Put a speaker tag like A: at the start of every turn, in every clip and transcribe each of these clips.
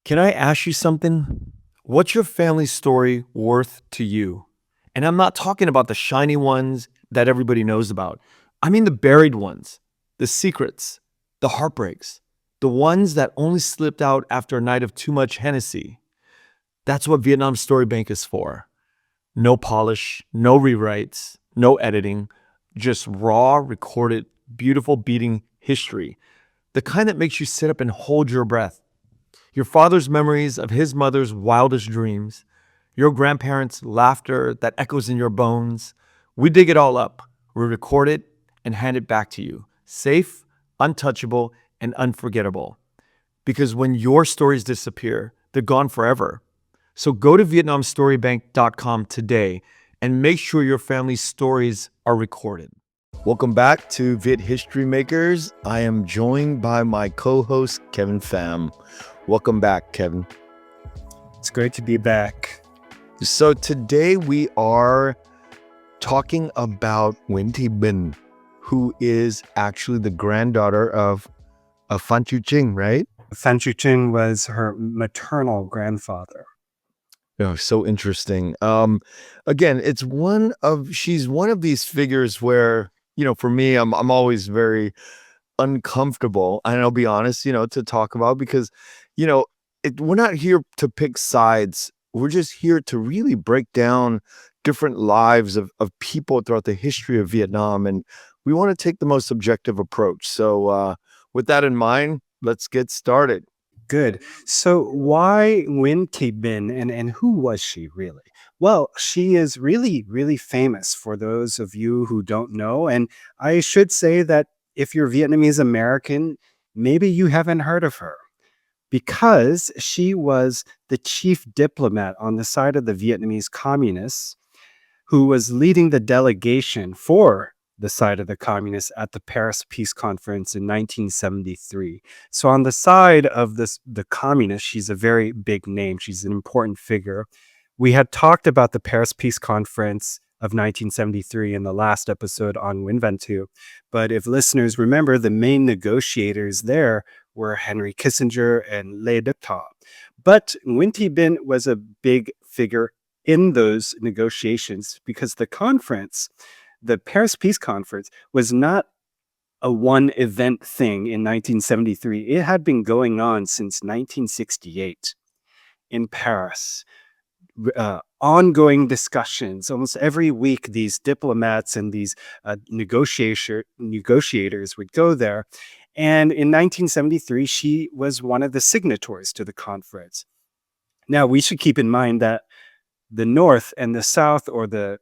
A: Can I ask you something? What's your family story worth to you? And I'm not talking about the shiny ones that everybody knows about. I mean the buried ones, the secrets, the heartbreaks, the ones that only slipped out after a night of too much Hennessy. That's what Vietnam Story Bank is for. No polish, no rewrites, no editing, just raw, recorded, beautiful beating history. The kind that makes you sit up and hold your breath. Your father's memories of his mother's wildest dreams, your grandparents' laughter that echoes in your bones. We dig it all up, we record it, and hand it back to you, safe, untouchable, and unforgettable. Because when your stories disappear, they're gone forever. So go to VietnamStoryBank.com today and make sure your family's stories are recorded. Welcome back to Viet History Makers. I am joined by my co-host, Kevin Pham. Welcome back, Kevin.
B: It's great to be back.
A: So today we are talking about Nguyễn Thị Bình, who is actually the granddaughter of Phan Chu Trinh, right?
B: Phan Chu Trinh was her maternal grandfather.
A: Oh, so interesting. Again, she's one of these figures where, for me, I'm always very uncomfortable, and I'll be honest, to talk about because, we're not here to pick sides. We're just here to really break down different lives of people throughout the history of Vietnam, and we want to take the most objective approach. So with that in mind, let's get started.
B: Good. So why Nguyễn Thị Bình and who was she really? Well, she is really, really famous for those of you who don't know. And I should say that if you're Vietnamese American, maybe you haven't heard of her because she was the chief diplomat on the side of the Vietnamese communists who was leading the delegation for the side of the communists at the Paris Peace Conference in 1973. So on the side of the communists, she's a very big name. She's an important figure. We had talked about the Paris Peace Conference of 1973 in the last episode on Nguyen Van Tu. But if listeners remember, the main negotiators there were Henry Kissinger and Lê Đức Thọ. But Nguyễn Thị Bình was a big figure in those negotiations because the conference, the Paris Peace Conference, was not a one event thing in 1973. It had been going on since 1968 in Paris. Ongoing discussions. Almost every week, these diplomats and these negotiators would go there. And in 1973, she was one of the signatories to the conference. Now, we should keep in mind that the North and the South, or the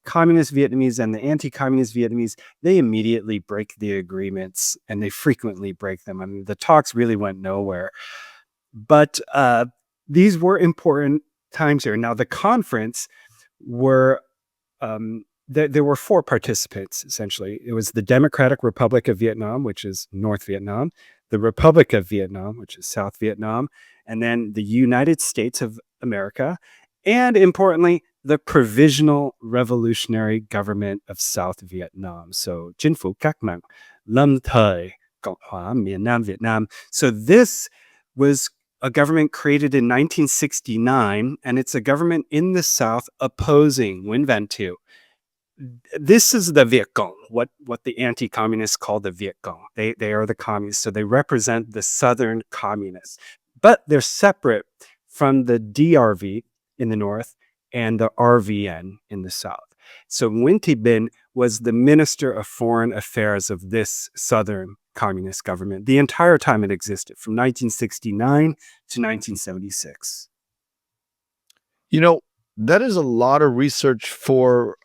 B: communist Vietnamese and the anti-communist Vietnamese, they immediately break the agreements, and they frequently break them. I mean, the talks really went nowhere. But these were important times here. Now, the conference were, there were four participants, essentially. It was the Democratic Republic of Vietnam, which is North Vietnam, the Republic of Vietnam, which is South Vietnam, and then the United States of America, and importantly, the Provisional Revolutionary Government of South Vietnam. So, Chính phủ Cách mạng Lâm thời Cộng hòa miền Nam Việt Nam. So this was a government created in 1969, and it's a government in the South opposing Nguyen Van Tu. This is the Viet Cong, what the anti-communists call the Viet Cong. They are the communists, so they represent the Southern communists. But they're separate from the DRV in the North and the RVN in the South. So Nguyễn Thị Bình was the Minister of Foreign Affairs of this Southern communist government the entire time it existed, from 1969 to 1976.
A: That is a lot of research for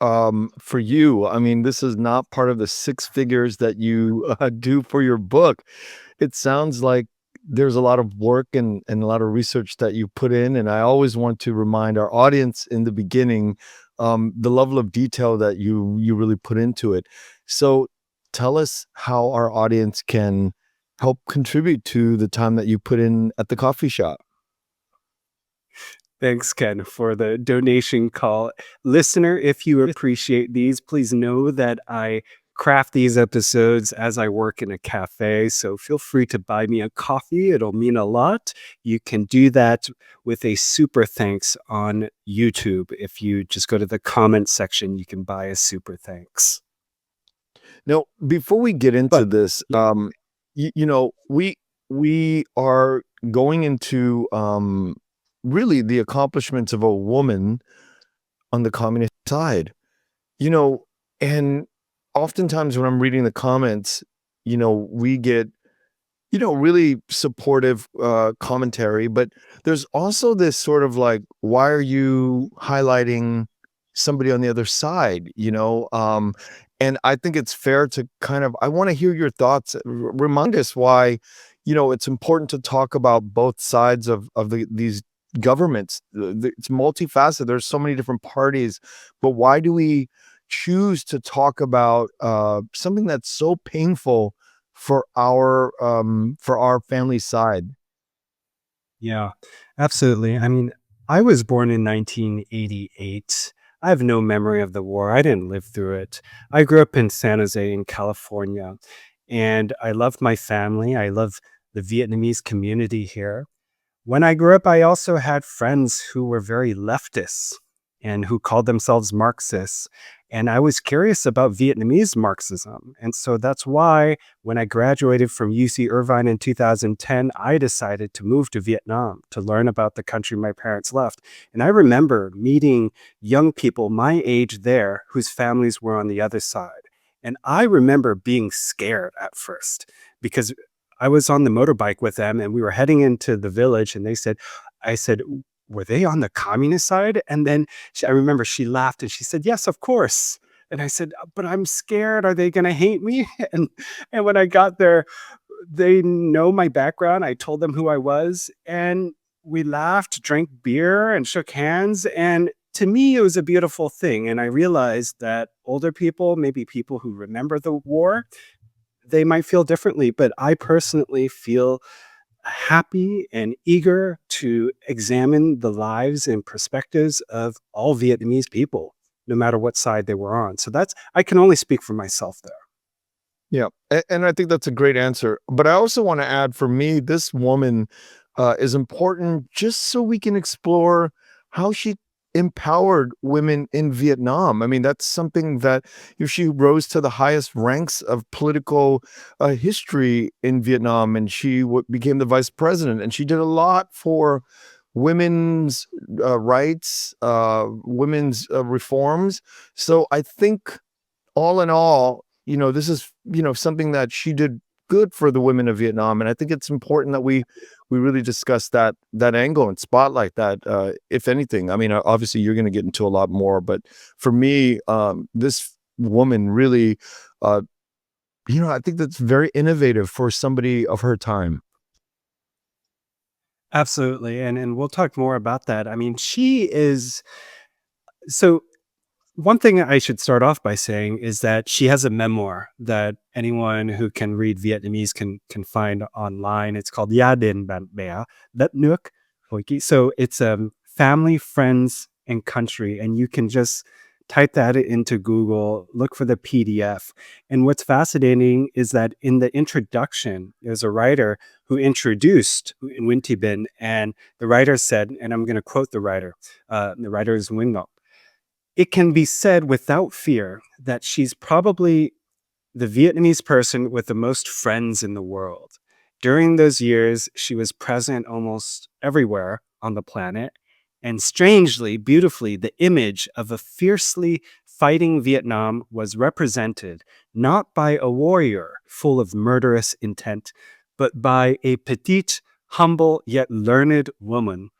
A: you. I mean, this is not part of the six figures that you do for your book. It sounds like there's a lot of work and a lot of research that you put in. And I always want to remind our audience in the beginning, the level of detail that you really put into it. So tell us how our audience can help contribute to the time that you put in at the coffee shop.
B: Thanks, Ken, for the donation call. Listener, if you appreciate these, please know that I craft these episodes as I work in a cafe. So feel free to buy me a coffee. It'll mean a lot. You can do that with a super thanks on YouTube. If you just go to the comment section, you can buy a super thanks.
A: Now, before we get into
B: But
A: this,
B: yeah,
A: we are going into really the accomplishments of a woman on the communist side. You know, and oftentimes when I'm reading the comments, we get really supportive commentary, but there's also this sort of like, why are you highlighting somebody on the other side? And I think it's fair to I want to hear your thoughts. Remind us why, it's important to talk about both sides of these governments. It's multifaceted. There's so many different parties, but why do we choose to talk about something that's so painful for our family side?
B: yeah, absolutely. I mean, I was born in 1988. I have no memory of the war. I didn't live through it. I grew up in San Jose in California, and I loved my family. I love the Vietnamese community here. When I grew up, I also had friends who were very leftists and who called themselves Marxists. And I was curious about Vietnamese Marxism. And so that's why when I graduated from UC Irvine in 2010, I decided to move to Vietnam to learn about the country my parents left. And I remember meeting young people my age there whose families were on the other side. And I remember being scared at first because I was on the motorbike with them and we were heading into the village and I said, were they on the communist side? And then I remember she laughed and she said, yes, of course. And I said, but I'm scared. Are they going to hate me? And when I got there, they know my background. I told them who I was and we laughed, drank beer and shook hands. And to me, it was a beautiful thing. And I realized that older people, maybe people who remember the war, they might feel differently, but I personally feel happy and eager to examine the lives and perspectives of all Vietnamese people, no matter what side they were on. So I can only speak for myself there.
A: Yeah, and I think that's a great answer. But I also want to add, for me, this woman is important just so we can explore how she empowered women in Vietnam. I mean, that's something that she rose to the highest ranks of political history in Vietnam, and she became the vice president, and she did a lot for women's rights, women's reforms. So I think all in all, this is, something that she did good for the women of Vietnam. And I think it's important that we really discuss that angle and spotlight that, if anything. I mean, obviously you're going to get into a lot more, but for me, this woman really, I think that's very innovative for somebody of her time.
B: Absolutely. And we'll talk more about that. I mean, she is so one thing I should start off by saying is that she has a memoir that anyone who can read Vietnamese can find online. It's called Gia đình bạn bè đất nước Hội ký. So it's family, friends, and country, and you can just type that into Google, look for the PDF. And what's fascinating is that in the introduction, there's a writer who introduced Nguyễn Thị Bình, and the writer said, and I'm going to quote the writer is Nguyen. It can be said without fear that she's probably the Vietnamese person with the most friends in the world. During those years, she was present almost everywhere on the planet. And strangely, beautifully, the image of a fiercely fighting Vietnam was represented not by a warrior full of murderous intent, but by a petite, humble, yet learned woman,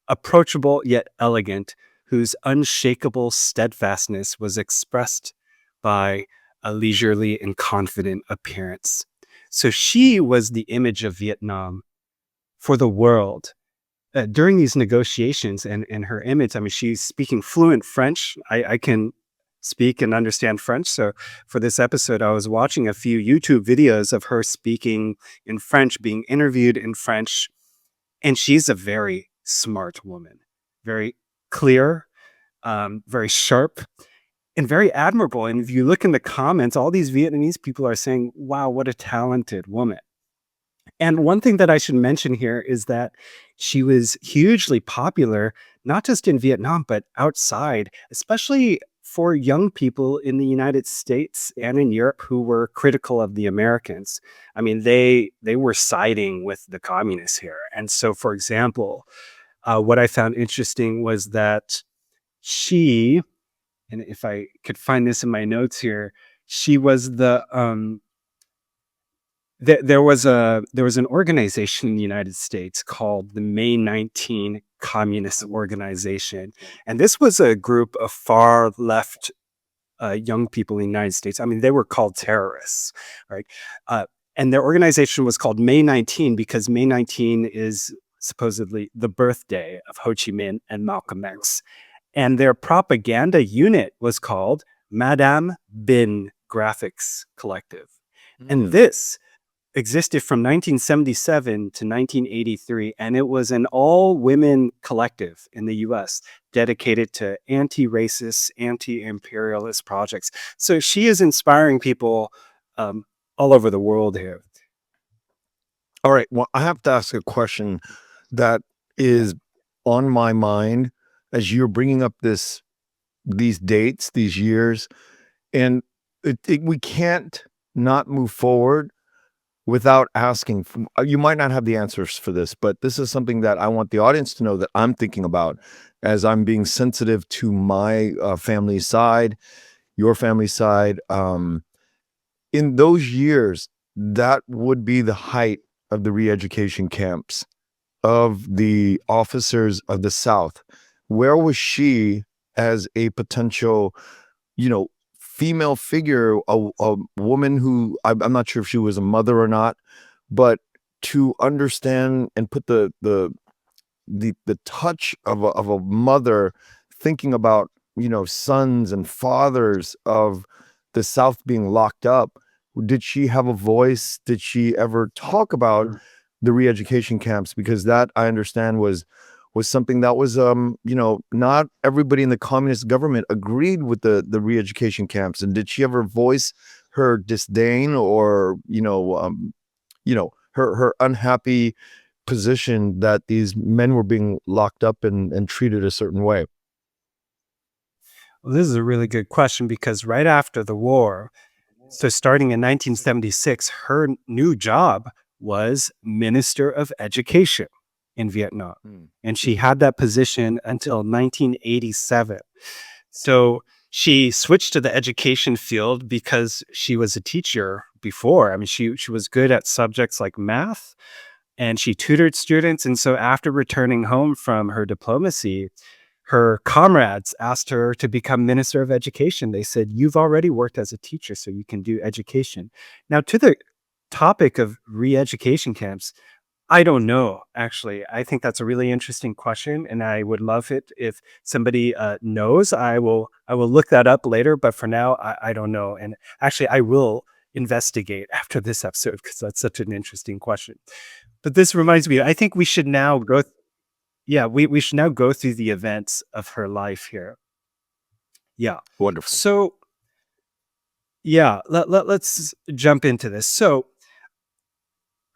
B: approachable yet elegant, whose unshakable steadfastness was expressed by a leisurely and confident appearance. So she was the image of Vietnam for the world. During these negotiations and her image, I mean, she's speaking fluent French. I can speak and understand French. So for this episode, I was watching a few YouTube videos of her speaking in French, being interviewed in French. And she's a very smart woman, very clear, very sharp. and very admirable. And if you look in the comments, all these Vietnamese people are saying, wow, what a talented woman. And one thing that I should mention here is that she was hugely popular, not just in Vietnam, but outside, especially for young people in the United States and in Europe who were critical of the Americans. I mean, they were siding with the communists here. And so, for example, what I found interesting was that she, and if I could find this in my notes here, she was there was an organization in the United States called the May 19 Communist Organization, and this was a group of far left young people in the United States. I mean, they were called terrorists, right? Uh, and their organization was called May 19 because May 19 is supposedly the birthday of Ho Chi Minh and Malcolm X. And their propaganda unit was called Madame Bin Graphics Collective. And this existed from 1977 to 1983, and it was an all-women collective in the U.S. dedicated to anti-racist, anti-imperialist projects. So she is inspiring people all over the world here.
A: All right. Well, I have to ask a question that is on my mind as you're bringing up these dates, these years, and we can't not move forward without asking. You might not have the answers for this, but this is something that I want the audience to know that I'm thinking about as I'm being sensitive to my family side, your family side. In those years, that would be the height of the re-education camps of the officers of the South. Where was she as a potential, female figure, a woman who I'm not sure if she was a mother or not, but to understand and put the touch of a mother thinking about, sons and fathers of the South being locked up. Did she have a voice? Did she ever talk about the re-education camps? Because that, I understand, was something that was, not everybody in the communist government agreed with the re-education camps. And did she ever voice her disdain or, her unhappy position that these men were being locked up and treated a certain way?
B: Well, this is a really good question because right after the war, so starting in 1976, her new job was Minister of Education in Vietnam. And she had that position until 1987. So she switched to the education field because she was a teacher before. I mean, she was good at subjects like math and she tutored students. And so after returning home from her diplomacy, her comrades asked her to become Minister of Education. They said, you've already worked as a teacher, so you can do education. Now, to the topic of re-education camps, I don't know, actually. I think that's a really interesting question, and I would love it if somebody knows. I will look that up later, but for now, I don't know. And actually, I will investigate after this episode because that's such an interesting question. But this reminds me, I think we should now go. We should now go through the events of her life here. Yeah.
A: Wonderful.
B: So, let's jump into this. So,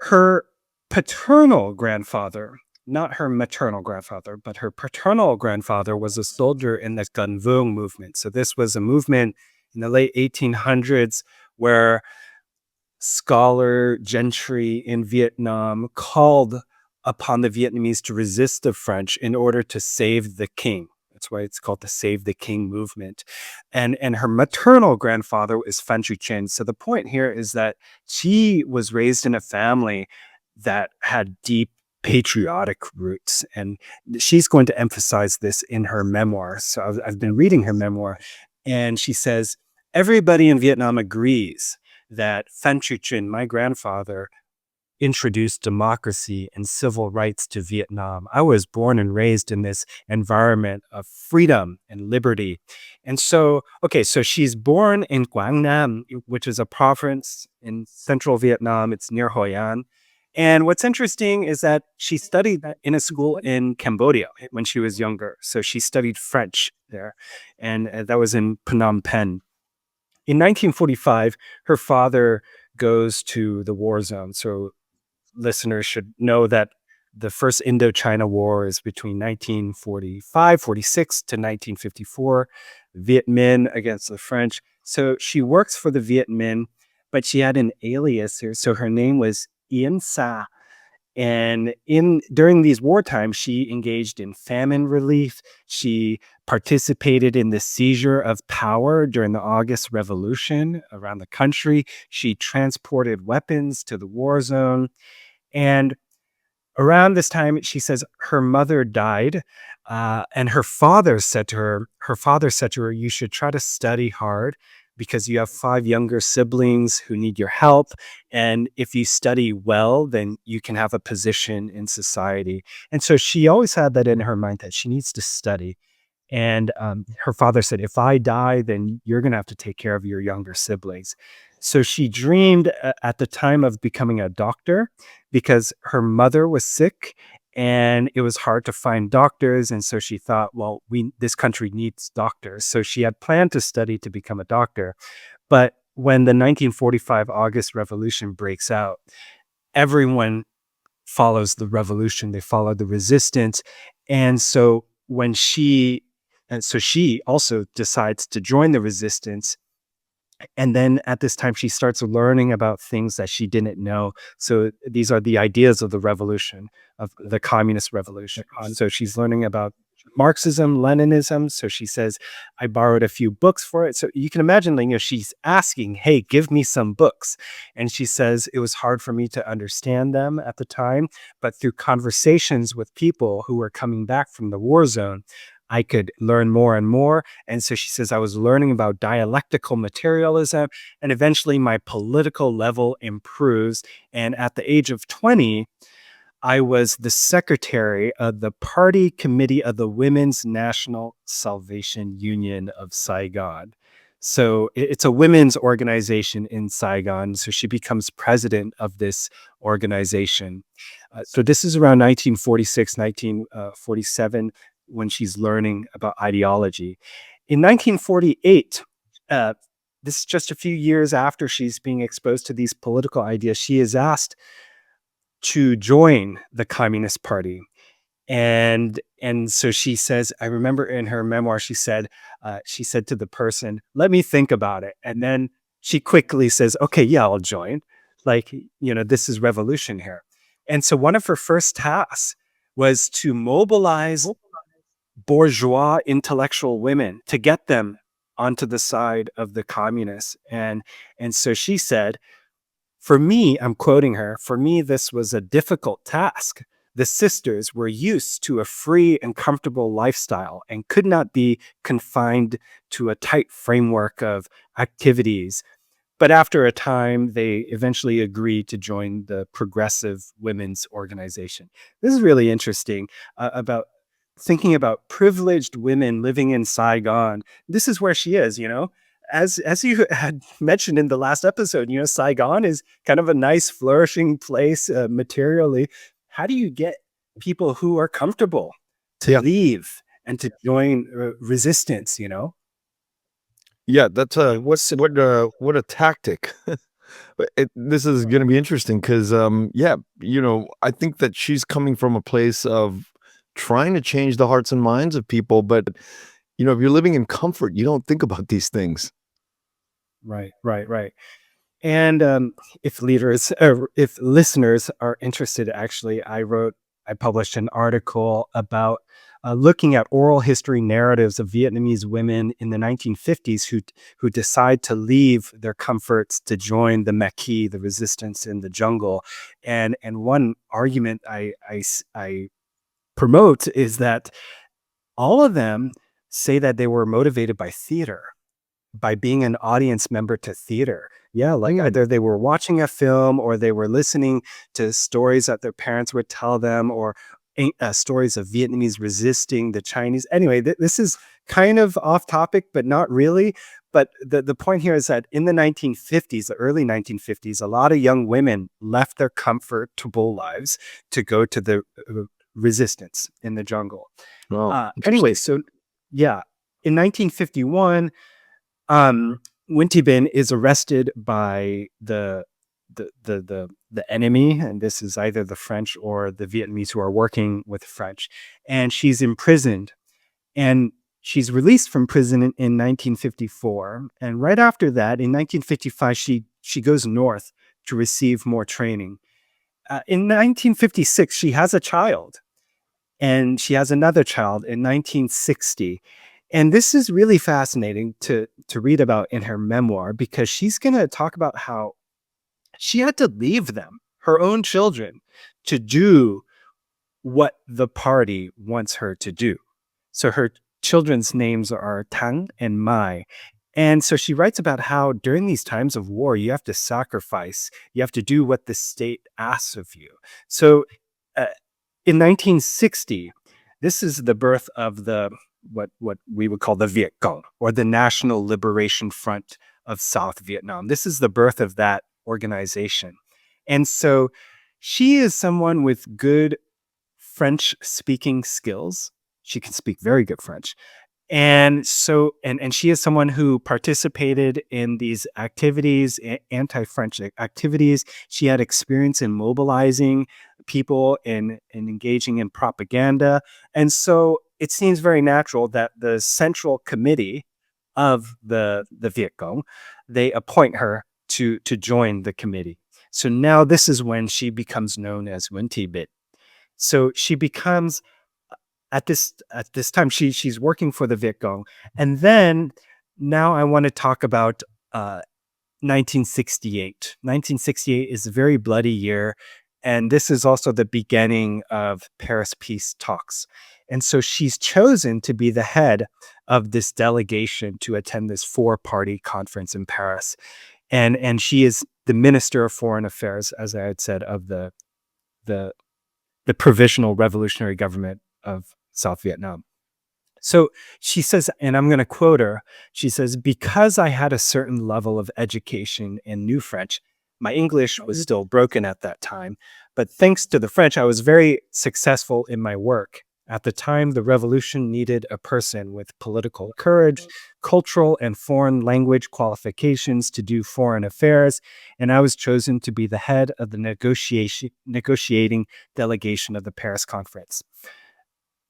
B: her paternal grandfather, not her maternal grandfather, but her paternal grandfather was a soldier in the Gun Vuong movement. So this was a movement in the late 1800s where scholar gentry in Vietnam called upon the Vietnamese to resist the French in order to save the king. That's why it's called the Save the King movement. And her maternal grandfather is Phan Chu Trinh. So the point here is that she was raised in a family that had deep patriotic roots. And she's going to emphasize this in her memoir. So I've been reading her memoir, and she says, everybody in Vietnam agrees that Phan Chu Trinh, my grandfather, introduced democracy and civil rights to Vietnam. I was born and raised in this environment of freedom and liberty. And so she's born in Quang Nam, which is a province in central Vietnam. It's near Hoi An. And what's interesting is that she studied in a school in Cambodia when she was younger. So she studied French there, and that was in Phnom Penh. In 1945, her father goes to the war zone. So listeners should know that the first Indochina War is between 1945-46 to 1954, Viet Minh against the French. So she works for the Viet Minh, but she had an alias here. So her name was Yen Sa. And during these wartime, she engaged in famine relief. She participated in the seizure of power during the August Revolution around the country. She transported weapons to the war zone. And around this time, she says her mother died, and her father said to her, "You should try to study hard because you have 5 younger siblings who need your help. And if you study well, then you can have a position in society." And so she always had that in her mind that she needs to study. And her father said, "If I die, then you're going to have to take care of your younger siblings." So she dreamed at the time of becoming a doctor because her mother was sick and it was hard to find doctors. And so she thought, well, this country needs doctors. So she had planned to study to become a doctor. But when the 1945 August Revolution breaks out, everyone follows the revolution. They follow the resistance. And so she also decides to join the resistance. And then at this time, she starts learning about things that she didn't know. So these are the ideas of the revolution, of the communist revolution. So she's learning about Marxism, Leninism. So she says, I borrowed a few books for it. So you can imagine, she's asking, hey, give me some books. And she says, it was hard for me to understand them at the time, but through conversations with people who were coming back from the war zone, I could learn more and more. And so she says, I was learning about dialectical materialism, and eventually my political level improves. And at the age of 20, I was the secretary of the party committee of the Women's National Salvation Union of Saigon. So it's a women's organization in Saigon. So she becomes president of this organization. So this is around 1946, 1947, when she's learning about ideology. In 1948, this is just a few years after she's being exposed to these political ideas, she is asked to join the Communist Party. And so she says, I remember in her memoir, she said to the person, let me think about it. And then she quickly says, okay, yeah, I'll join. This is revolution here. And so one of her first tasks was to mobilize bourgeois intellectual women to get them onto the side of the communists. And so she said, for me, I'm quoting her, for me, this was a difficult task. The sisters were used to a free and comfortable lifestyle and could not be confined to a tight framework of activities. But after a time, they eventually agreed to join the Progressive Women's Organization. This is really interesting about thinking about privileged women living in Saigon. This is where she is, As you had mentioned in the last episode, Saigon is kind of a nice, flourishing place materially. How do you get people who are comfortable to leave and to join resistance?
A: Yeah, that's what a tactic. This is going to be interesting because I think that she's coming from a place of trying to change the hearts and minds of people, but if you're living in comfort, you don't think about these things.
B: Right. And if listeners are interested, actually, I published an article about looking at oral history narratives of Vietnamese women in the 1950s who decide to leave their comforts to join the Maquis, the resistance in the jungle. And one argument I promote is that all of them say that they were motivated by theater, by being an audience member to theater. Yeah, either they were watching a film or they were listening to stories that their parents would tell them, or stories of Vietnamese resisting the Chinese. Anyway, this is kind of off topic, but not really. But the point here is that in the 1950s, the early 1950s, a lot of young women left their comfortable lives to go to the resistance in the jungle.
A: Oh,
B: Anyway, so yeah, in 1951, Nguyen Thi Binh is arrested by the enemy, and this is either the French or the Vietnamese who are working with French, and she's imprisoned. And she's released from prison in 1954. And right after that, in 1955, she goes north to receive more training. In 1956, she has a child, and she has another child in 1960. And this is really fascinating to read about in her memoir, because she's going to talk about how she had to leave them, her own children, to do what the party wants her to do. So her children's names are Tang and Mai. And so she writes about how during these times of war, you have to sacrifice, you have to do what the state asks of you. So in 1960, this is the birth of the what we would call the Viet Cong, or the National Liberation Front of South Vietnam. This is the birth of that organization. And so she is someone with good French speaking skills. She can speak very good French. And so, and she is someone who participated in these activities, anti-French activities. She had experience in mobilizing people and engaging in propaganda. And so it seems very natural that the central committee of the Viet Cong, they appoint her to join the committee. So now this is when she becomes known as Nguyen Thi Binh. So she becomes, at this time, she's working for the Viet Cong. And then now I want to talk about 1968. 1968 is a very bloody year. And this is also the beginning of Paris peace talks. And so she's chosen to be the head of this delegation to attend this four-party conference in Paris. And she is the Minister of Foreign Affairs, as I had said, of the Provisional Revolutionary Government of South Vietnam. So she says, and I'm going to quote her, she says, "Because I had a certain level of education and knew French, my English was still broken at that time, but thanks to the French, I was very successful in my work. At the time, the revolution needed a person with political courage, cultural and foreign language qualifications to do foreign affairs, and I was chosen to be the head of the negotiating delegation of the Paris Conference.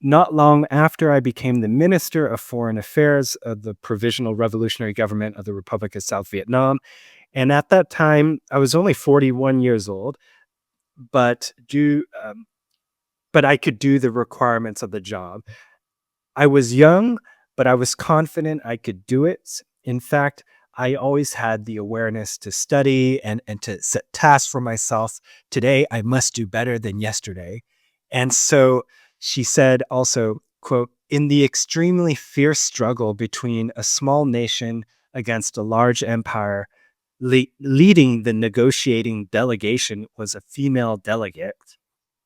B: Not long after I became the Minister of Foreign Affairs of the Provisional Revolutionary Government of the Republic of South Vietnam. And at that time, I was only 41 years old, but I could do the requirements of the job. I was young, but I was confident I could do it. In fact, I always had the awareness to study and to set tasks for myself. Today, I must do better than yesterday." And so she said also, quote, "In the extremely fierce struggle between a small nation against a large empire, leading the negotiating delegation was a female delegate,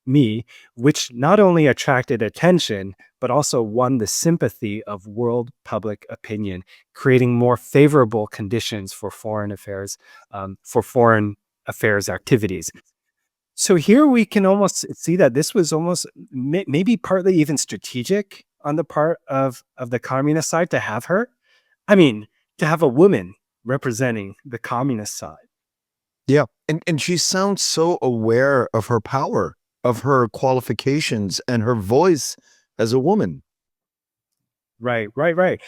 B: me, which not only attracted attention, but also won the sympathy of world public opinion, creating more favorable conditions for foreign affairs activities." So here we can almost see that this was almost maybe partly even strategic on the part of the communist side to have her. I mean, to have a woman representing the communist side.
A: yeah. And she sounds so aware of her power, of her qualifications, and her voice as a woman.
B: Right, right, right.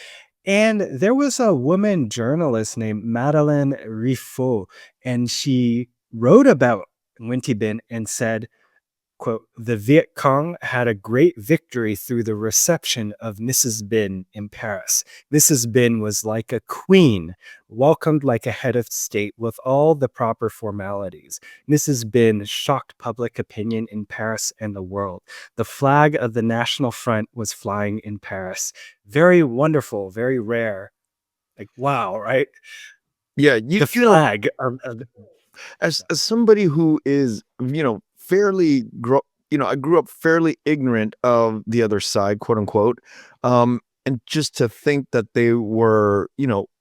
B: And there was a woman journalist named Madeleine Riffaut, and she wrote about Nguyen Thi Binh and said, quote, "The Viet Cong had a great victory through the reception of Mrs. Binh in Paris. Mrs. Binh was like a queen, welcomed like a head of state with all the proper formalities. Mrs. Binh shocked public opinion in Paris and the world. The flag of the National Front was flying in Paris. Very wonderful, very rare." Like, wow, right?
A: Yeah,
B: The flag of
A: as somebody who is, I grew up fairly ignorant of the other side, quote unquote. And just to think that they were,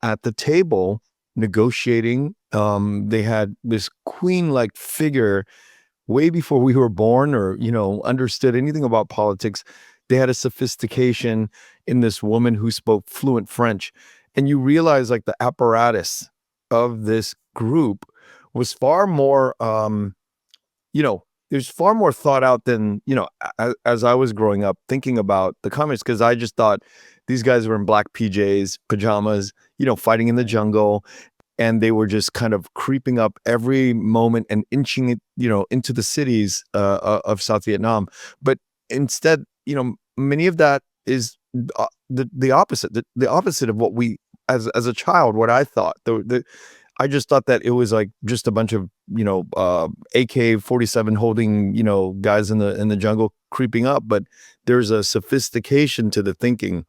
A: at the table negotiating, they had this queen-like figure way before we were born or, understood anything about politics. They had a sophistication in this woman who spoke fluent French. And you realize like the apparatus of this group was far more, there's far more thought out than, as I was growing up thinking about the communists, because I just thought these guys were in black PJs, pajamas, fighting in the jungle. And they were just kind of creeping up every moment and inching it, into the cities of South Vietnam. But instead, many of that is the opposite, the opposite of what we, as a child, what I thought. I just thought that it was like just a bunch of AK-47 holding guys in the jungle creeping up. But there's a sophistication to the thinking.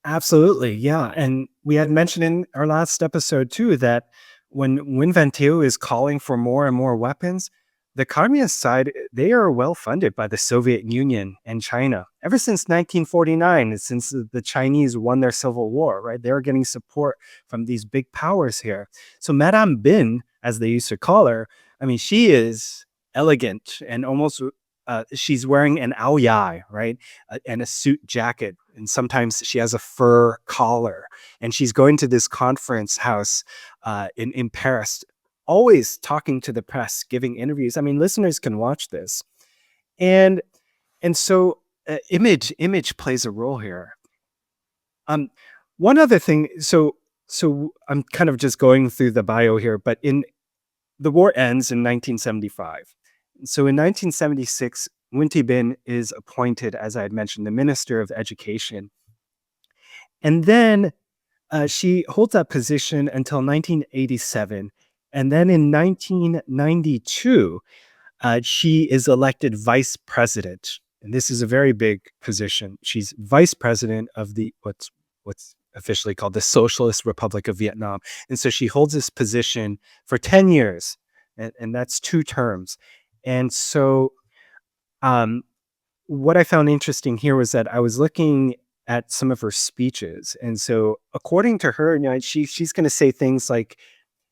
B: Absolutely, yeah, and we had mentioned in our last episode too that when Nguyen Van Thieu is calling for more and more weapons, the communist side, they are well funded by the Soviet Union and China. Ever since 1949, since the Chinese won their civil war, right? They're getting support from these big powers here. So Madame Bin, as they used to call her, I mean, she is elegant and almost she's wearing an ao dai, right? And a suit jacket. And sometimes she has a fur collar. And she's going to this conference house in Paris, always talking to the press, giving interviews. I mean, listeners can watch this. And so image plays a role here. One other thing, so I'm kind of just going through the bio here, but the war ends in 1975. So in 1976, Nguyễn Thị Bình is appointed, as I had mentioned, the Minister of Education. And then she holds that position until 1987. And then in 1992, she is elected vice president. And this is a very big position. She's vice president of the what's officially called the Socialist Republic of Vietnam. And so she holds this position for 10 years, and that's 2 terms. And so what I found interesting here was that I was looking at some of her speeches. And so according to her, she's going to say things like,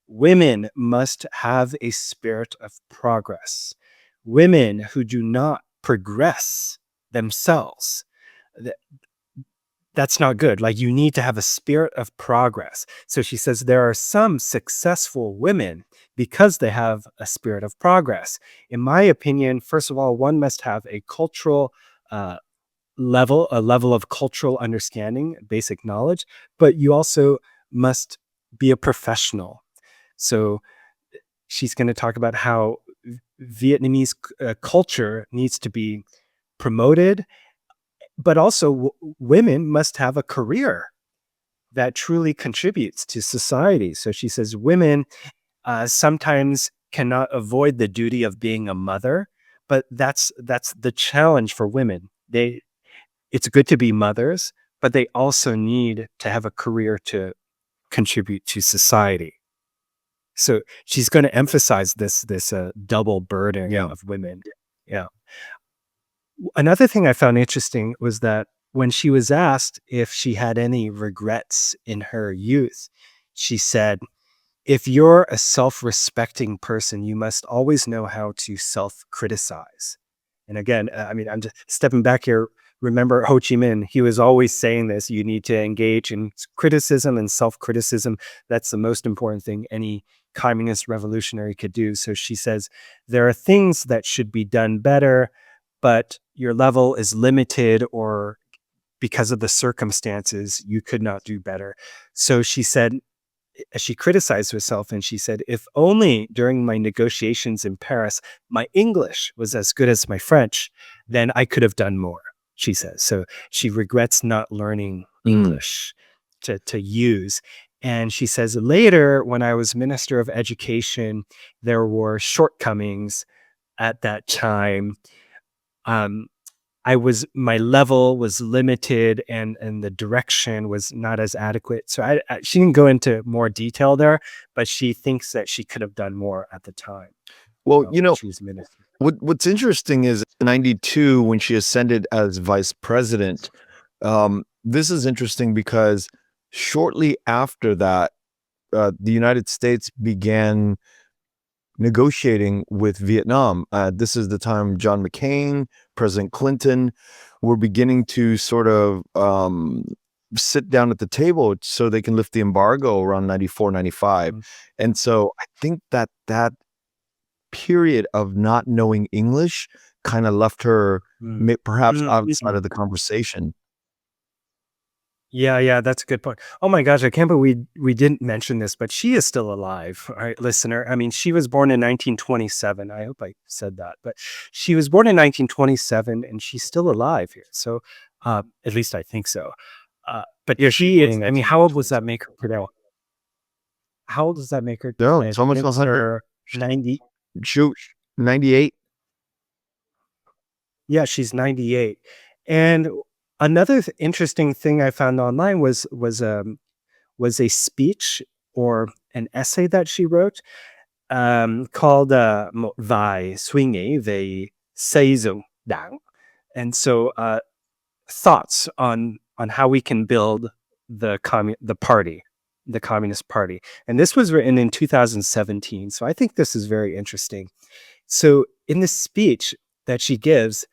B: women must have a spirit of progress. Women who do not progress themselves, that's not good. Like, you need to have a spirit of progress. So she says there are some successful women because they have a spirit of progress. In my opinion, first of all, one must have a cultural level of cultural understanding, basic knowledge, but you also must be a professional. So she's going to talk about how Vietnamese culture needs to be promoted, but also women must have a career that truly contributes to society. So she says women sometimes cannot avoid the duty of being a mother, but that's the challenge for women. It's good to be mothers, but they also need to have a career to contribute to society. So she's going to emphasize this double burden of women. Yeah. Another thing I found interesting was that when she was asked if she had any regrets in her youth, she said, if you're a self-respecting person, you must always know how to self-criticize. And again, I mean, I'm just stepping back here. Remember Ho Chi Minh, he was always saying this, you need to engage in criticism and self-criticism. That's the most important thing any communist revolutionary could do. So she says, there are things that should be done better, but your level is limited, or because of the circumstances, you could not do better. So she said, she criticized herself, and she said, if only during my negotiations in Paris, my English was as good as my French, then I could have done more, she says. So she regrets not learning English to use. And she says, later, when I was Minister of Education, there were shortcomings at that time. My level was limited, and the direction was not as adequate. So she didn't go into more detail there, but she thinks that she could have done more at the time.
A: Well,
B: she was minister.
A: What's interesting is in 92, when she ascended as vice president, This is interesting because shortly after that, the United States began negotiating with Vietnam. This is the time John McCain, President Clinton were beginning to sort of sit down at the table so they can lift the embargo around 94, 95. And so I think that that period of not knowing English kind of left her perhaps outside of the conversation.
B: Yeah, that's a good point. Oh my gosh, I can't believe we didn't mention this, but she is still alive, all right, listener. I mean, she was born in 1927. I hope I said that, but she was born in 1927 and she's still alive here. So, at least I think so. But
A: Yeah,
B: she
A: born
B: is,
A: in
B: I mean, how old was that make her today? How old does that make her
A: No,
B: today?
A: it's almost
B: Makes
A: 100.
B: her 90.
A: Shoot, 98.
B: Yeah, she's 98. And another interesting thing I found online was a speech or an essay that she wrote called Một vài suy nghĩ về xây dựng đảng. And so thoughts on how we can build the party, the Communist Party. And this was written in 2017. So I think this is very interesting. So in this speech that she gives,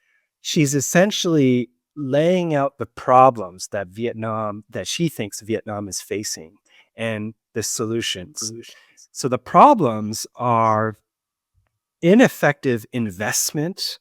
B: she's essentially laying out the problems that she thinks Vietnam is facing and the solutions. So the problems are ineffective investment,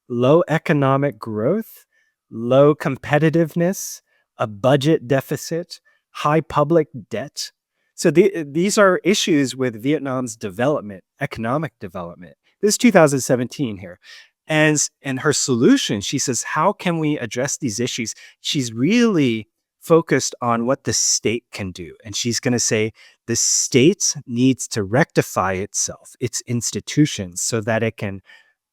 B: low economic growth, low competitiveness, a budget deficit, high public debt. So these are issues with Vietnam's development, economic development. This is 2017 here. And her solution, she says, how can we address these issues? She's really focused on what the state can do. And she's going to say the state needs to rectify itself, its institutions, so that it can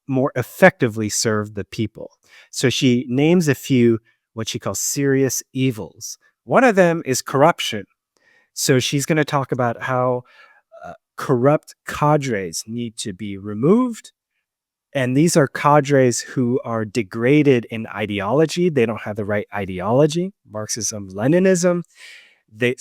B: more effectively serve the people. So she names a few what she calls serious evils. One of them is corruption. So she's going to talk about how corrupt cadres need to be removed. And these are cadres who are degraded in ideology. They don't have the right ideology, Marxism, Leninism. They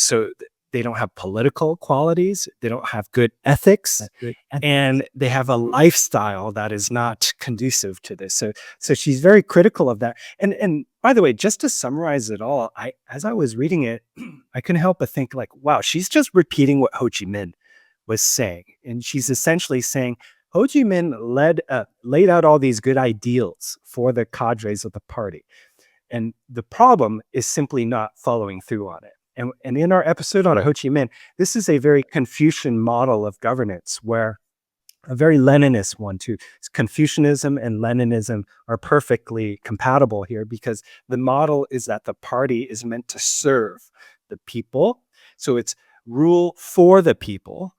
B: don't have political qualities. They don't have good ethics. And they have a lifestyle that is not conducive to this. So she's very critical of that. And by the way, just to summarize it all, as I was reading it, I couldn't help but think like, wow, she's just repeating what Ho Chi Minh was saying. And she's essentially saying Ho Chi Minh laid out all these good ideals for the cadres of the party. And the problem is simply not following through on it. And in our episode on Ho Chi Minh, this is a very Confucian model of governance, where a very Leninist one too. Confucianism and Leninism are perfectly compatible here, because the model is that the party is meant to serve the people. So it's rule for the people,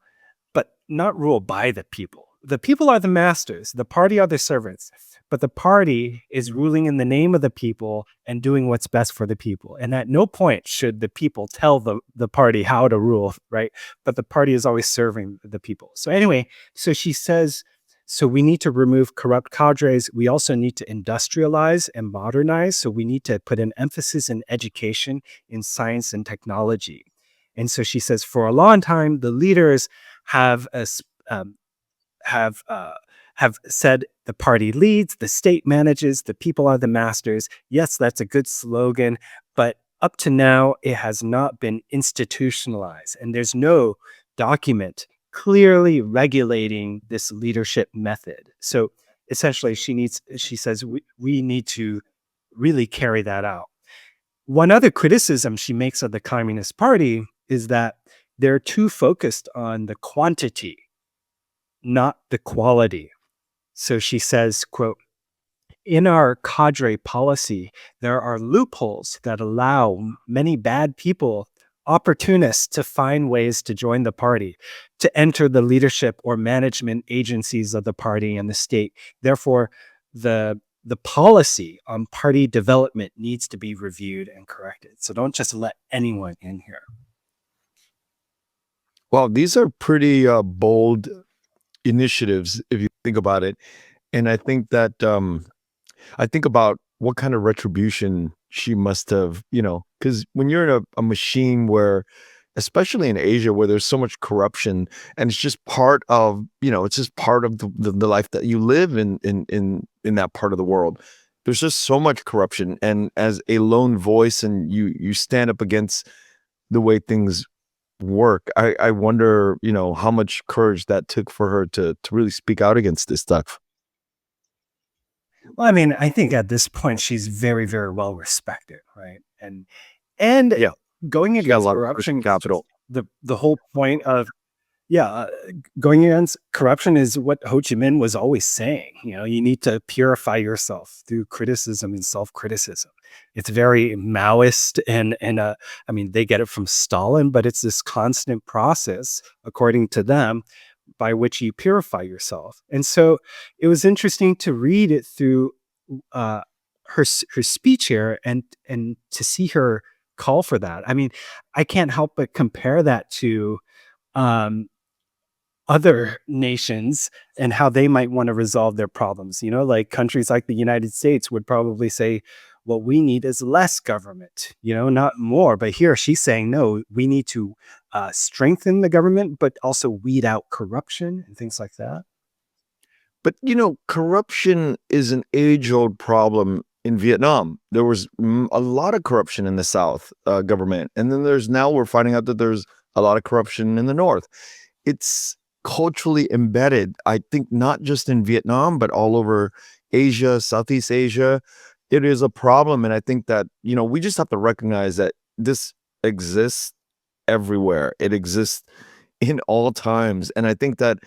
B: but not rule by the people. The people are the masters, the party are the servants, but the party is ruling in the name of the people and doing what's best for the people. And at no point should the people tell the party how to rule, right? But the party is always serving the people. So anyway, so she says, so we need to remove corrupt cadres. We also need to industrialize and modernize. So we need to put an emphasis in education, in science and technology. And so she says, for a long time, the leaders have said the party leads, the state manages, the people are the masters. Yes, that's a good slogan, but up to now, it has not been institutionalized, and there's no document clearly regulating this leadership method. So essentially, she says we need to really carry that out. One other criticism she makes of the Communist Party is that they're too focused on the quantity, not the quality. So she says, quote, in our cadre policy, there are loopholes that allow many bad people, opportunists, to find ways to join the party, to enter the leadership or management agencies of the party and the state. Therefore, the policy on party development needs to be reviewed and corrected. So don't just let anyone in here.
A: Well, these are pretty bold initiatives if you think about it. And I think that I think about what kind of retribution she must have, because when you're in a machine where, especially in Asia, where there's so much corruption, and it's just part of, it's just part of the life that you live in that part of the world. There's just so much corruption, and as a lone voice, and you stand up against the way things work. I wonder, how much courage that took for her to really speak out against this stuff.
B: Well, I mean, I think at this point she's very, very well respected, right? And
A: Yeah,
B: going
A: she got a
B: against
A: lot of personal
B: corruption,
A: capital.
B: the whole point of yeah, going against corruption is what Ho Chi Minh was always saying. You need to purify yourself through criticism and self-criticism. It's very Maoist, and I mean, they get it from Stalin, but it's this constant process, according to them, by which you purify yourself. And so it was interesting to read it through uh, her speech here, and to see her call for that. I mean, I can't help but compare that to um, other nations and how they might want to resolve their problems. Like countries like the United States would probably say, what we need is less government, not more. But here she's saying, no, we need to strengthen the government, but also weed out corruption and things like that.
A: But corruption is an age-old problem in Vietnam. There was a lot of corruption in the South government, and then we're finding out that there's a lot of corruption in the North. It's culturally embedded, I think, not just in Vietnam, but all over Asia, Southeast Asia. It is a problem, and I think that we just have to recognize that this exists everywhere. It exists in all times, and I think that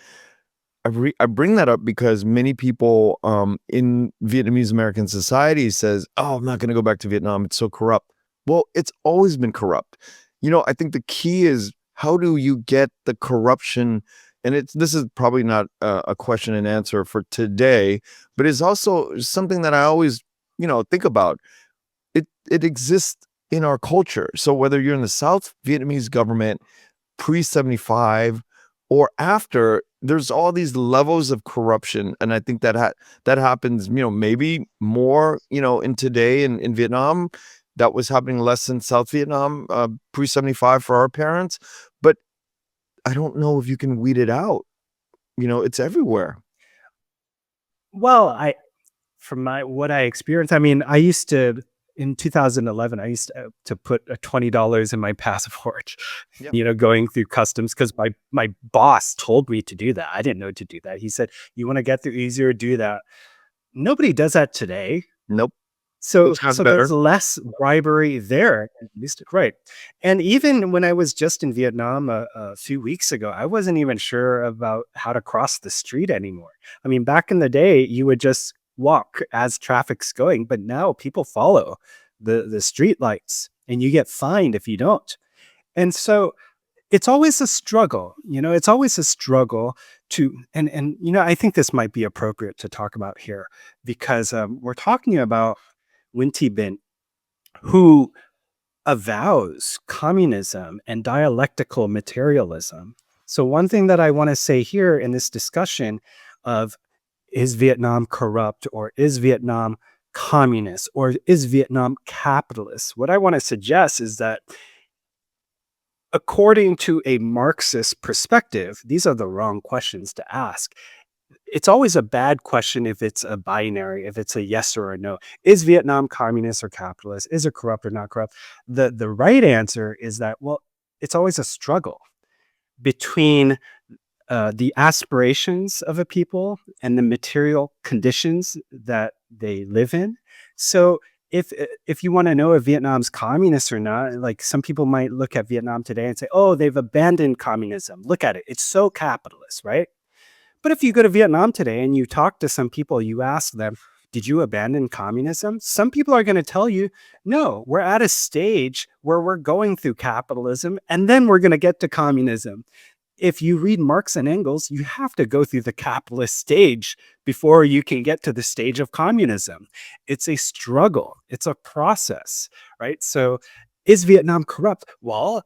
A: I bring that up because many people in Vietnamese American society says, "Oh, I'm not going to go back to Vietnam. It's so corrupt." Well, it's always been corrupt. I think the key is, how do you get the corruption? And this is probably not a question and answer for today, but it's also something that I always think about. It exists in our culture. So whether you're in the South Vietnamese government pre-75 or after, there's all these levels of corruption, and I think that happens, maybe more, in today in Vietnam. That was happening less in South Vietnam pre-75 for our parents, but I don't know if you can weed it out. It's everywhere.
B: Well, from what I experienced, I mean, I used to in 2011, I used to put $20 in my passport,
A: Yep.
B: going through customs because my boss told me to do that. I didn't know to do that. He said, "You want to get through easier, do that." Nobody does that today.
A: Nope.
B: So
A: Those sounds
B: so there's
A: better.
B: less bribery there, at least, right? And even when I was just in Vietnam a few weeks ago, I wasn't even sure about how to cross the street anymore. I mean, back in the day, you would just walk as traffic's going, but now people follow the street lights, and you get fined if you don't. And so it's always a struggle, it's always a struggle to, and I think this might be appropriate to talk about here because we're talking about Nguyễn Thị Bình, who avows communism and dialectical materialism. So one thing that I want to say here in this discussion of, is Vietnam corrupt, or is Vietnam communist, or is Vietnam capitalist? What I want to suggest is that according to a Marxist perspective, these are the wrong questions to ask. It's always a bad question if it's a binary, if it's a yes or a no. Is Vietnam communist or capitalist? Is it corrupt or not corrupt? The right answer is that, well, it's always a struggle between the aspirations of a people and the material conditions that they live in. So if you want to know if Vietnam's communist or not, like some people might look at Vietnam today and say, oh, they've abandoned communism. Look at it. It's so capitalist, right? But if you go to Vietnam today and you talk to some people, you ask them, did you abandon communism? Some people are going to tell you, no, we're at a stage where we're going through capitalism and then we're going to get to communism. If you read Marx and Engels, you have to go through the capitalist stage before you can get to the stage of communism. It's a struggle. It's a process, right? So is Vietnam corrupt? Well,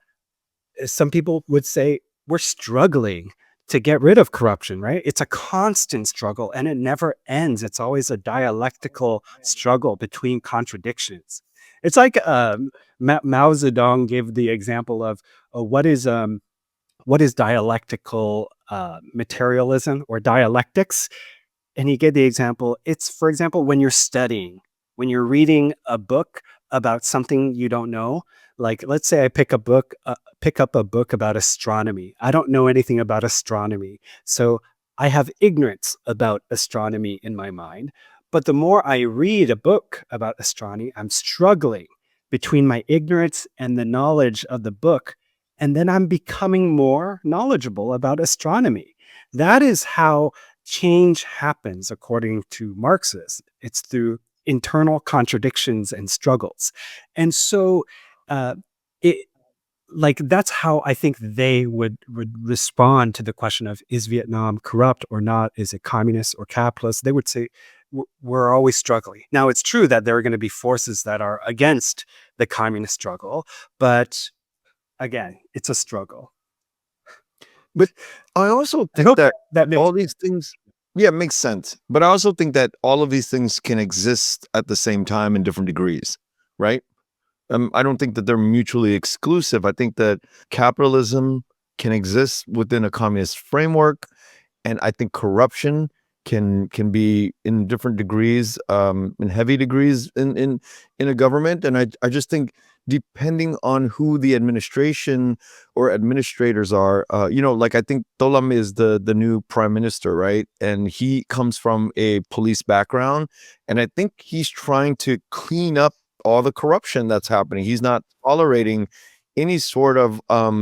B: some people would say we're struggling to get rid of corruption, right? It's a constant struggle and it never ends. It's always a dialectical struggle between contradictions. It's like Mao Zedong gave the example of uh, what is um, what is dialectical materialism or dialectics. And he gave the example, it's, for example, when you're studying, when you're reading a book about something you don't know, like let's say I pick up a book about astronomy. I don't know anything about astronomy. So I have ignorance about astronomy in my mind. But the more I read a book about astronomy, I'm struggling between my ignorance and the knowledge of the book. And then I'm becoming more knowledgeable about astronomy. That is how change happens, according to Marxists. It's through internal contradictions and struggles. And so, uh, it like that's how I think they would respond to the question of, is Vietnam corrupt or not? Is it communist or capitalist? They would say we're always struggling. Now, it's true that there are going to be forces that are against the communist struggle, but again, it's a struggle.
A: But I also
B: I
A: think
B: hope
A: that
B: that makes
A: all these things, yeah, it makes sense. But I also think that all of these things can exist at the same time in different degrees, right? I don't think that they're mutually exclusive. I think that capitalism can exist within a communist framework, and I think corruption can be in different degrees, in heavy degrees in a government. And I just think depending on who the administration or administrators are, like I think Tolam is the new prime minister, right? And he comes from a police background, and I think he's trying to clean up all the corruption that's happening. He's not tolerating any sort of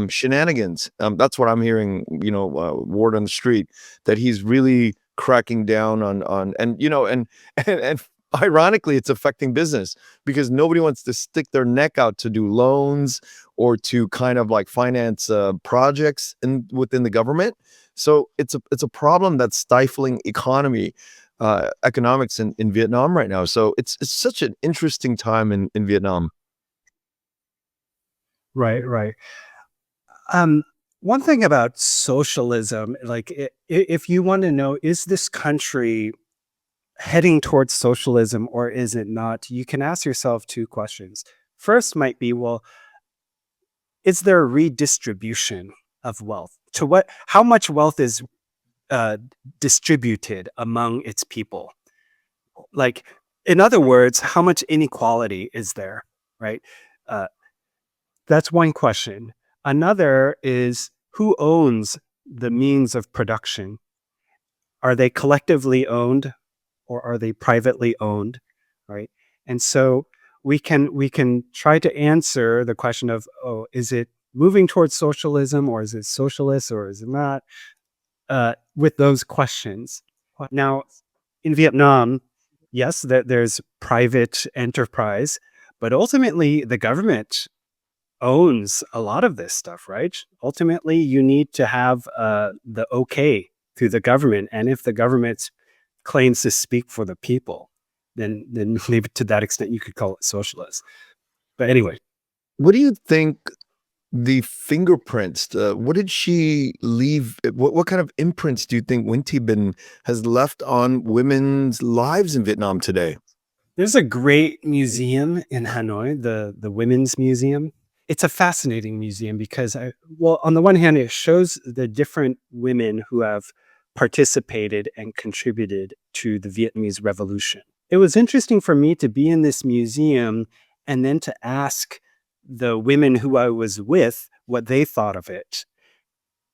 A: shenanigans. That's what I'm hearing, word on the street, that he's really cracking down on and and ironically, it's affecting business because nobody wants to stick their neck out to do loans or to kind of like finance projects within the government. So it's a problem that's stifling economics in Vietnam right now. So it's such an interesting time in Vietnam.
B: right, right. Um, One thing about socialism, like if you want to know, is this country heading towards socialism or is it not? You can ask yourself two questions. First might be, well, is there a redistribution of wealth? To what? How much wealth is uh, distributed among its people? Like, in other words, how much inequality is there? Right. Uh, that's one question. Another is, who owns the means of production? Are they collectively owned or are they privately owned? Right. And so we can try to answer the question of, oh, is it moving towards socialism or is it socialist or is it not? With those questions. Now, in Vietnam, yes, there's private enterprise, but ultimately the government owns a lot of this stuff, right? Ultimately, you need to have the okay through the government, and if the government claims to speak for the people, then maybe to that extent you could call it socialist. But anyway,
A: What do you think the fingerprints, what did she leave? What kind of imprints do you think Nguyễn Thị Bình has left on women's lives in Vietnam today?
B: there's a great museum in Hanoi, the Women's Museum. It's a fascinating museum because well, on the one hand, it shows the different women who have participated and contributed to the Vietnamese Revolution. It was interesting for me to be in this museum and then to ask the women who I was with what they thought of it.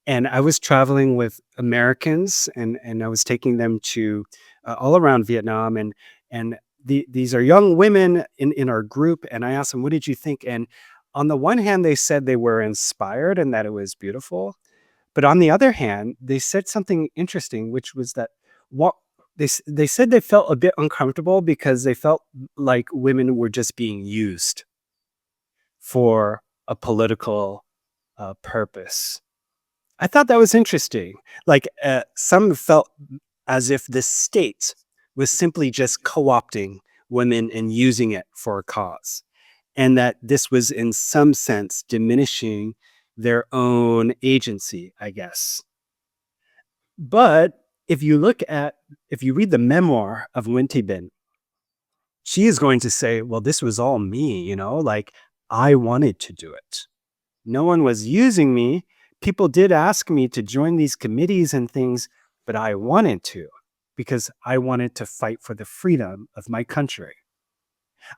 B: And I was traveling with Americans, and I was taking them to all around Vietnam, and these are young women in our group, and I asked them, "What did you think?" And on the one hand, they said they were inspired and that it was beautiful, but on the other hand, they said something interesting, which was that what they said they felt a bit uncomfortable because they felt like women were just being used for a political purpose. I thought that was interesting. Like some felt as if the state was simply just co-opting women and using it for a cause, and that this was in some sense diminishing their own agency, I guess. But if you read the memoir of Nguyễn Thị Bình, she is going to say, well, this was all me, like I wanted to do it. No one was using me. People did ask me to join these committees and things, but I wanted to because I wanted to fight for the freedom of my country.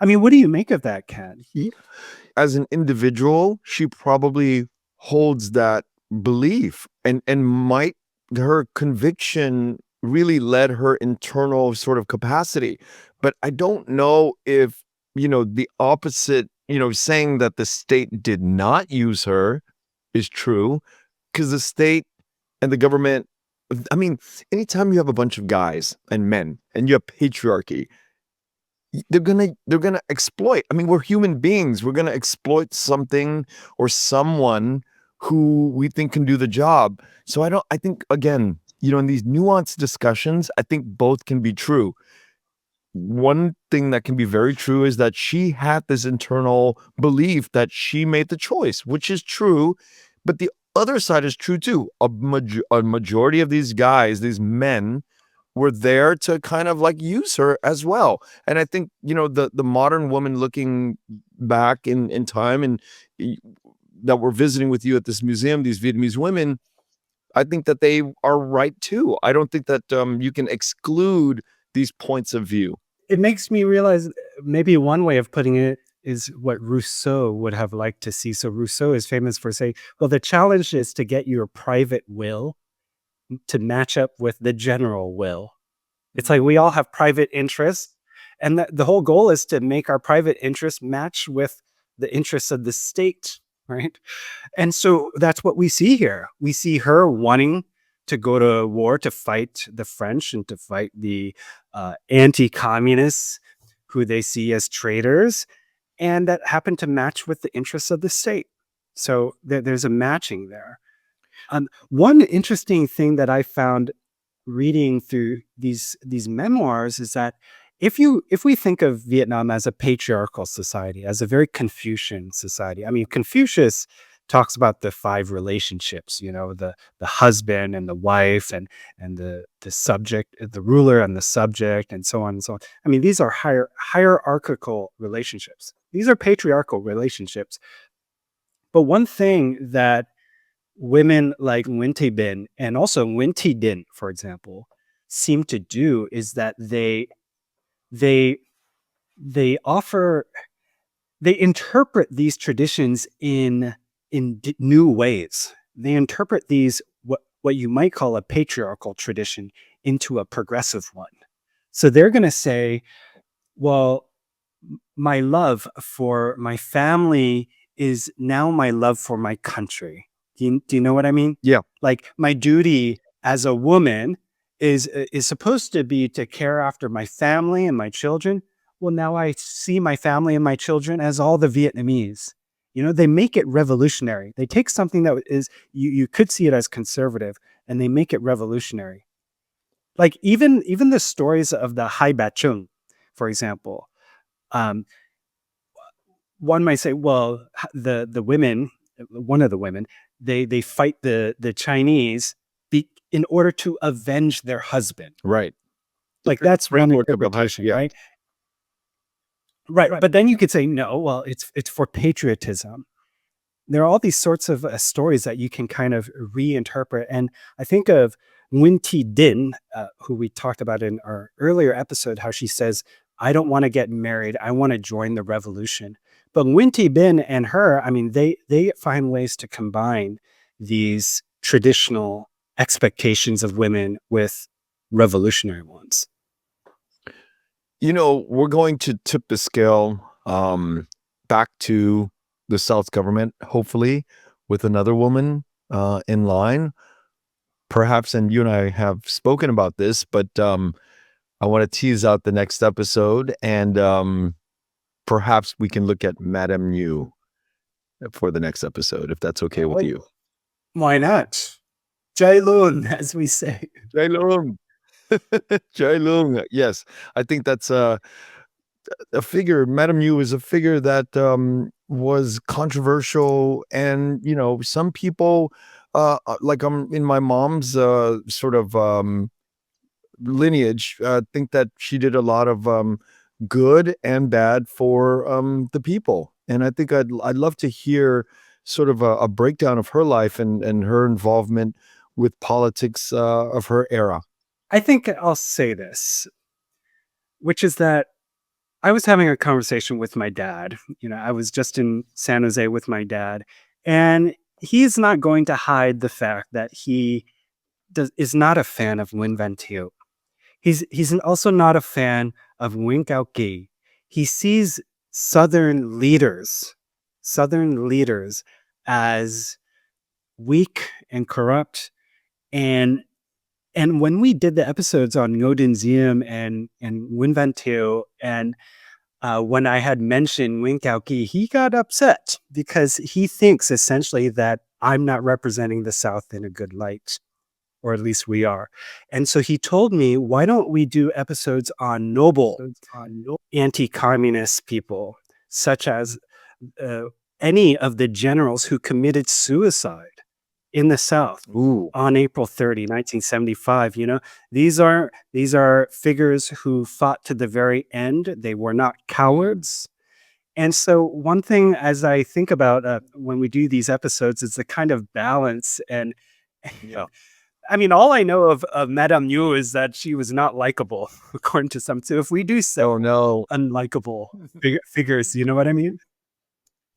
B: I mean, what do you make of that, Ken?
A: As an individual, she probably holds that belief, and might her conviction really led her internal sort of capacity. But I don't know if, the opposite, saying that the state did not use her is true, because the state and the government, I mean, anytime you have a bunch of guys and men and you have patriarchy, they're gonna exploit. I mean, we're human beings. We're gonna exploit something or someone who we think can do the job. So I think, again, in these nuanced discussions, I think both can be true. One thing that can be very true is that she had this internal belief that she made the choice, which is true. But the other side is true too. A majority of these guys, these men, were there to kind of like use her as well. And I think, the modern woman looking back in time, and that we're visiting with you at this museum, these Vietnamese women, I think that they are right too. I don't think that you can exclude these points of view.
B: It makes me realize maybe one way of putting it is what Rousseau would have liked to see. So Rousseau is famous for saying, well, the challenge is to get your private will to match up with the general will. It's like we all have private interests, and the whole goal is to make our private interests match with the interests of the state, right? And so that's what we see here. We see her wanting to go to war to fight the French and to fight the anti-communists who they see as traitors, and that happened to match with the interests of the state. So there's a matching there. One interesting thing that I found reading through these memoirs is that if we think of Vietnam as a patriarchal society, as a very Confucian society, I mean, Confucius talks about the 5 relationships, the husband and the wife and the subject, the ruler and the subject, and so on and so on. I mean, these are hierarchical relationships. These are patriarchal relationships. But one thing that women like Nguyễn Thị Bình and also Nguyễn Thị Dinh, for example, seem to do is that they interpret these traditions in new ways. They interpret these what you might call a patriarchal tradition into a progressive one. So they're going to say, well, my love for my family is now my love for my country. Do you know what I mean?
A: Yeah.
B: Like my duty as a woman is supposed to be to care after my family and my children. Well, now I see my family and my children as all the Vietnamese. They make it revolutionary. They take something that is, you could see it as conservative, and they make it revolutionary. Like even the stories of the Hai Ba Chung, for example, one might say, well, the women, one of the women, they fight the Chinese in order to avenge their husband.
A: Right.
B: Like that's one interpretation,
A: yeah.
B: right? Right. But then you could say, no, well, it's for patriotism. There are all these sorts of stories that you can kind of reinterpret. And I think of Nguyễn Thị Dinh, who we talked about in our earlier episode, how she says, I don't want to get married. I want to join the revolution. But Nguyễn Thị Bình and her, I mean, they find ways to combine these traditional expectations of women with revolutionary ones.
A: We're going to tip the scale back to the South government, hopefully, with another woman in line. Perhaps, and you and I have spoken about this, but I want to tease out the next episode, and perhaps we can look at Madame Nhu for the next episode, if that's okay with you.
B: Why not? Jai Lun, as we say.
A: Jai Lun. Jai Lun. Yes, I think that's a figure. Madame Nhu is a figure that was controversial, and some people like I'm in my mom's sort of lineage, think that she did a lot of good and bad for the people. And I think I'd love to hear sort of a breakdown of her life and her involvement with politics of her era.
B: I think I'll say this, which is that I was having a conversation with my dad. I was just in San Jose with my dad, and he's not going to hide the fact that he is not a fan of Nguyen Van Thieu. He's also not a fan of Nguyen Cao Ky. He sees Southern leaders as weak and corrupt. And when we did the episodes on Ngo Dinh Diem and Nguyen Van Thieu, and when I had mentioned Nguyen Cao Ky, he got upset because he thinks essentially that I'm not representing the South in a good light, or at least we are. And so he told me, why don't we do episodes on noble anti-communist people, such as any of the generals who committed suicide in the South on April 30, 1975. These are figures who fought to the very end. They were not cowards. And so one thing as I think about when we do these episodes is the kind of balance. And I mean, all I know of Madame Nhu is that she was not likable, according to some. So if we do unlikable figures, you know what I mean?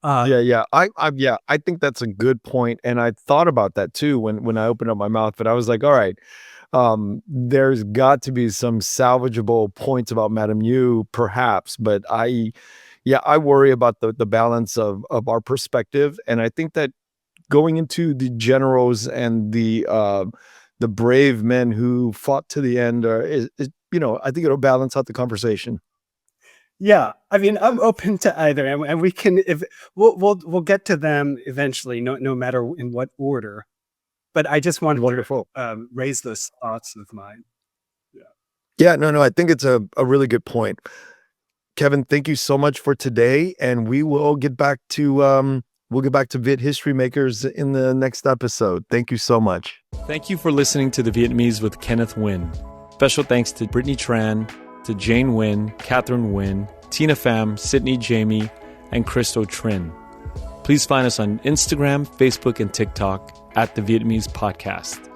A: I think that's a good point, and I thought about that too when I opened up my mouth. But I was like, all right, there's got to be some salvageable points about Madame Nhu, perhaps. But I worry about the balance of our perspective, and I think that going into the generals and the brave men who fought to the end, I think it'll balance out the conversation.
B: Yeah, I mean, I'm open to either, and we can we'll get to them eventually, no matter in what order. But I just wanted to raise those thoughts of mine.
A: No, I think it's a really good point. Kevin, thank you so much for today, and we will get back to Viet History Makers in the next episode. Thank you so much. Thank you for listening to The Vietnamese with Kenneth Nguyen. Special thanks to Brittany Tran, to Jane Nguyen, Catherine Nguyen, Tina Pham, Sydney Jamie, and Christo Trin. Please find us on Instagram, Facebook, and TikTok at The Vietnamese Podcast.